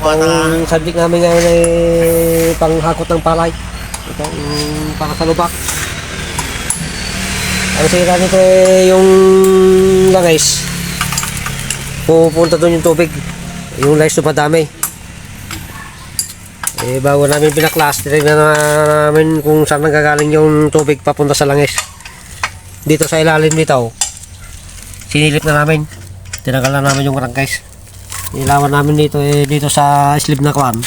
Ang subject namin ngayon ay panghakot ng palay. Itong para sa lubak. Ang sira nito ay yung langis. Pupunta doon yung tubig. Yung langis dumadami. Bago namin pinaklas, tinignan namin kung saan nagagaling yung tubig papunta sa langis. Dito sa ilalim nito, sinilip na namin. Tinanggal na namin yung rangkais. Ilawan namin dito dito sa slip na kwan.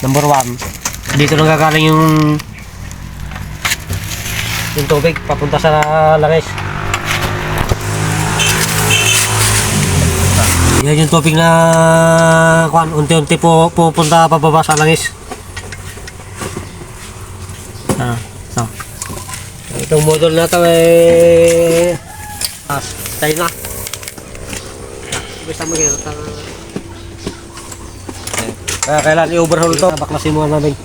Number 1. Dito nagagaling yung tubig papunta sa langis. Yan yung tubig na kwan, unti-unti pupunta pababa sa langis. So. Itong model na ito tayo na. Basta mag-irata. Kaya kailangan i-overhaul ito. Baklasin mo namin.